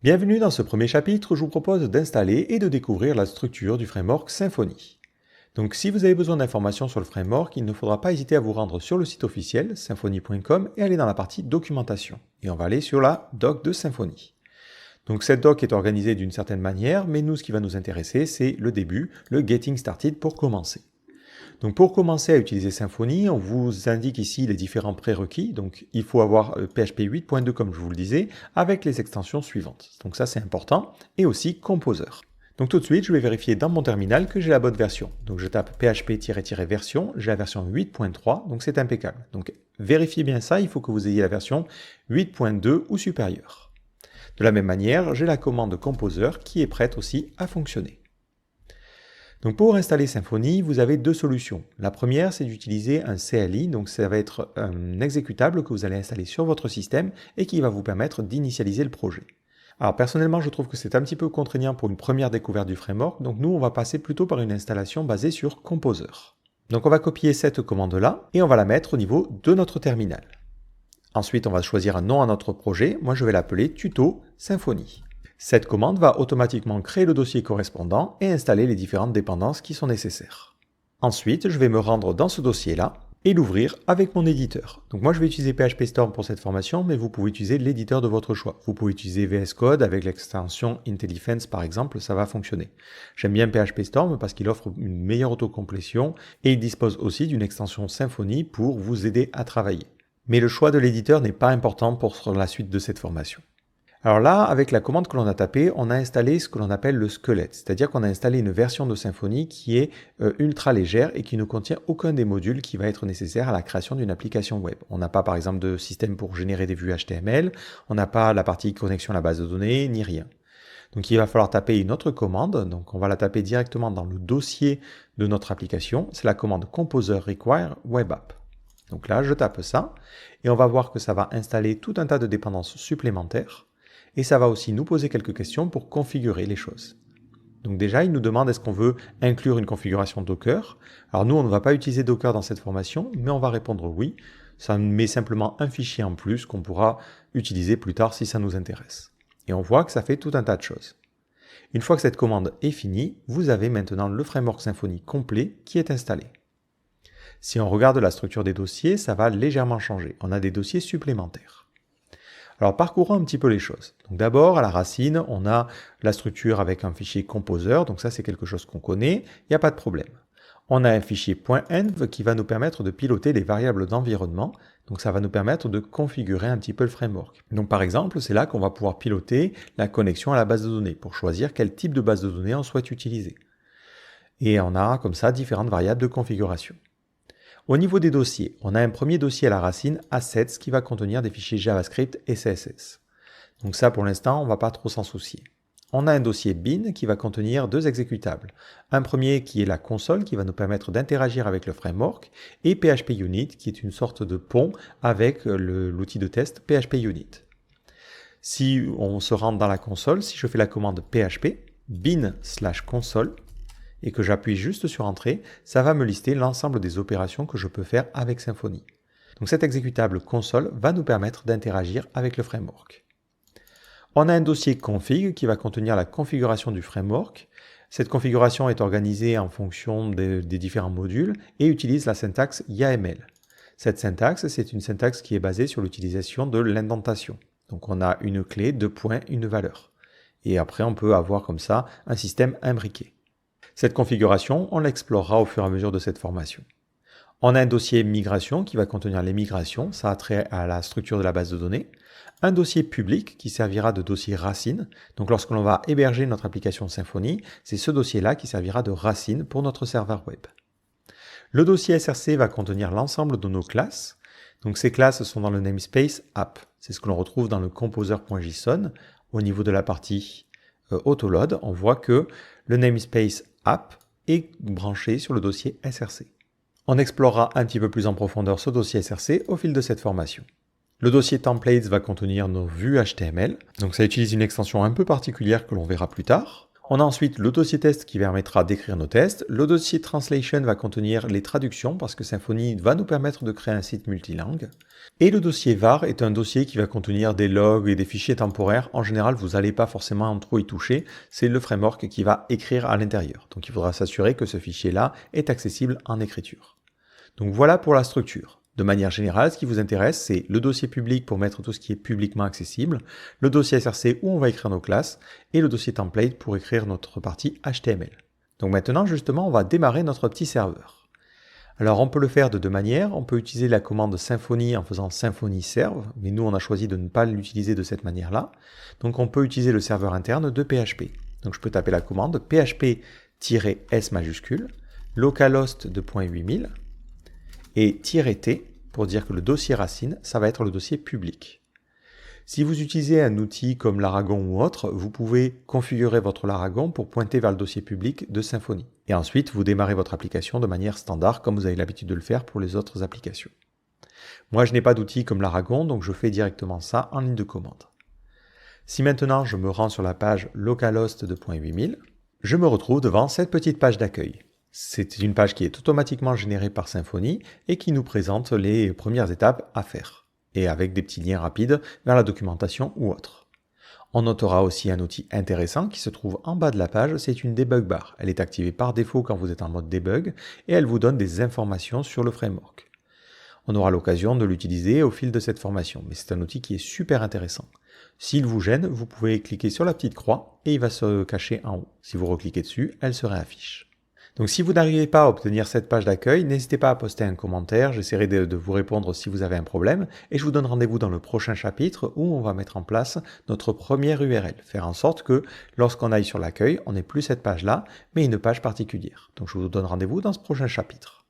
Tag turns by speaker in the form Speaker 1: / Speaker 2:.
Speaker 1: Bienvenue dans ce premier chapitre, je vous propose d'installer et de découvrir la structure du framework Symfony. Donc si vous avez besoin d'informations sur le framework, il ne faudra pas hésiter à vous rendre sur le site officiel symfony.com et aller dans la partie documentation. Et on va aller sur la doc de Symfony. Donc cette doc est organisée d'une certaine manière, mais nous ce qui va nous intéresser c'est le début, le Getting Started pour commencer. Donc pour commencer à utiliser Symfony, on vous indique ici les différents prérequis. Donc il faut avoir PHP 8.2 comme je vous le disais, avec les extensions suivantes. Donc ça c'est important, et aussi Composer. Donc tout de suite, je vais vérifier dans mon terminal que j'ai la bonne version. Donc je tape php-version, j'ai la version 8.3, donc c'est impeccable. Donc vérifiez bien ça, il faut que vous ayez la version 8.2 ou supérieure. De la même manière, j'ai la commande Composer qui est prête aussi à fonctionner. Donc pour installer Symfony, vous avez deux solutions. La première, c'est d'utiliser un CLI, donc ça va être un exécutable que vous allez installer sur votre système et qui va vous permettre d'initialiser le projet. Alors personnellement, je trouve que c'est un petit peu contraignant pour une première découverte du framework, donc nous on va passer plutôt par une installation basée sur Composer. Donc on va copier cette commande-là et on va la mettre au niveau de notre terminal. Ensuite, on va choisir un nom à notre projet, moi je vais l'appeler Tuto Symfony. Cette commande va automatiquement créer le dossier correspondant et installer les différentes dépendances qui sont nécessaires. Ensuite, je vais me rendre dans ce dossier-là et l'ouvrir avec mon éditeur. Donc moi, je vais utiliser PHP Storm pour cette formation, mais vous pouvez utiliser l'éditeur de votre choix. Vous pouvez utiliser VS Code avec l'extension IntelliFence par exemple, ça va fonctionner. J'aime bien PHP Storm parce qu'il offre une meilleure autocomplétion et il dispose aussi d'une extension Symfony pour vous aider à travailler. Mais le choix de l'éditeur n'est pas important pour la suite de cette formation. Alors là, avec la commande que l'on a tapée, on a installé ce que l'on appelle le squelette, c'est-à-dire qu'on a installé une version de Symfony qui est ultra légère et qui ne contient aucun des modules qui va être nécessaire à la création d'une application web. On n'a pas par exemple de système pour générer des vues HTML, on n'a pas la partie connexion à la base de données, ni rien. Donc il va falloir taper une autre commande, donc on va la taper directement dans le dossier de notre application, c'est la commande Composer Require Web App. Donc là, je tape ça, et on va voir que ça va installer tout un tas de dépendances supplémentaires, et ça va aussi nous poser quelques questions pour configurer les choses. Donc déjà, il nous demande est-ce qu'on veut inclure une configuration Docker. Alors nous, on ne va pas utiliser Docker dans cette formation, mais on va répondre oui. Ça met simplement un fichier en plus qu'on pourra utiliser plus tard si ça nous intéresse. Et on voit que ça fait tout un tas de choses. Une fois que cette commande est finie, vous avez maintenant le framework Symfony complet qui est installé. Si on regarde la structure des dossiers, ça va légèrement changer. On a des dossiers supplémentaires. Alors parcourons un petit peu les choses. Donc d'abord, à la racine, on a la structure avec un fichier Composer, donc ça c'est quelque chose qu'on connaît, il n'y a pas de problème. On a un fichier .env qui va nous permettre de piloter les variables d'environnement, donc ça va nous permettre de configurer un petit peu le framework. Donc par exemple, c'est là qu'on va pouvoir piloter la connexion à la base de données, pour choisir quel type de base de données on souhaite utiliser. Et on a comme ça différentes variables de configuration. Au niveau des dossiers, on a un premier dossier à la racine, assets, qui va contenir des fichiers JavaScript et CSS. Donc ça, pour l'instant, on ne va pas trop s'en soucier. On a un dossier bin qui va contenir deux exécutables. Un premier qui est la console, qui va nous permettre d'interagir avec le framework, et PHP Unit, qui est une sorte de pont avec l'outil de test PHP Unit. Si on se rend dans la console, si je fais la commande PHP, bin/console, et que j'appuie juste sur Entrée, ça va me lister l'ensemble des opérations que je peux faire avec Symfony. Donc cet exécutable console va nous permettre d'interagir avec le framework. On a un dossier config qui va contenir la configuration du framework. Cette configuration est organisée en fonction des différents modules et utilise la syntaxe YAML. Cette syntaxe, c'est une syntaxe qui est basée sur l'utilisation de l'indentation. Donc on a une clé, deux points, une valeur. Et après on peut avoir comme ça un système imbriqué. Cette configuration, on l'explorera au fur et à mesure de cette formation. On a un dossier migration qui va contenir les migrations, ça a trait à la structure de la base de données. Un dossier public qui servira de dossier racine. Donc lorsque l'on va héberger notre application Symfony, c'est ce dossier-là qui servira de racine pour notre serveur web. Le dossier SRC va contenir l'ensemble de nos classes. Donc ces classes sont dans le namespace app. C'est ce que l'on retrouve dans le composer.json. Au niveau de la partie autoload, on voit que le namespace app est branché sur le dossier SRC. On explorera un petit peu plus en profondeur ce dossier SRC au fil de cette formation. Le dossier templates va contenir nos vues HTML, donc ça utilise une extension un peu particulière que l'on verra plus tard. On a ensuite le dossier test qui permettra d'écrire nos tests. Le dossier translation va contenir les traductions parce que Symfony va nous permettre de créer un site multilingue. Et le dossier var est un dossier qui va contenir des logs et des fichiers temporaires. En général, vous n'allez pas forcément trop y toucher. C'est le framework qui va écrire à l'intérieur. Donc il faudra s'assurer que ce fichier-là est accessible en écriture. Donc voilà pour la structure. De manière générale, ce qui vous intéresse, c'est le dossier public pour mettre tout ce qui est publiquement accessible, le dossier SRC où on va écrire nos classes, et le dossier template pour écrire notre partie HTML. Donc maintenant, justement, on va démarrer notre petit serveur. Alors on peut le faire de deux manières. On peut utiliser la commande Symfony en faisant Symfony serve, mais nous on a choisi de ne pas l'utiliser de cette manière-là. Donc on peut utiliser le serveur interne de PHP. Donc je peux taper la commande php-s majuscule, localhost de .8000, et -t pour dire que le dossier racine, ça va être le dossier public. Si vous utilisez un outil comme Laragon ou autre, vous pouvez configurer votre Laragon pour pointer vers le dossier public de Symfony. Et ensuite, vous démarrez votre application de manière standard, comme vous avez l'habitude de le faire pour les autres applications. Moi, je n'ai pas d'outil comme Laragon, donc je fais directement ça en ligne de commande. Si maintenant je me rends sur la page localhost de .8000, je me retrouve devant cette petite page d'accueil. C'est une page qui est automatiquement générée par Symfony et qui nous présente les premières étapes à faire, et avec des petits liens rapides vers la documentation ou autre. On notera aussi un outil intéressant qui se trouve en bas de la page, c'est une debug bar. Elle est activée par défaut quand vous êtes en mode debug et elle vous donne des informations sur le framework. On aura l'occasion de l'utiliser au fil de cette formation, mais c'est un outil qui est super intéressant. S'il vous gêne, vous pouvez cliquer sur la petite croix et il va se cacher en haut. Si vous recliquez dessus, elle se réaffiche. Donc si vous n'arrivez pas à obtenir cette page d'accueil, n'hésitez pas à poster un commentaire, j'essaierai de vous répondre si vous avez un problème, et je vous donne rendez-vous dans le prochain chapitre où on va mettre en place notre première URL, faire en sorte que lorsqu'on aille sur l'accueil, on n'ait plus cette page-là, mais une page particulière. Donc je vous donne rendez-vous dans ce prochain chapitre.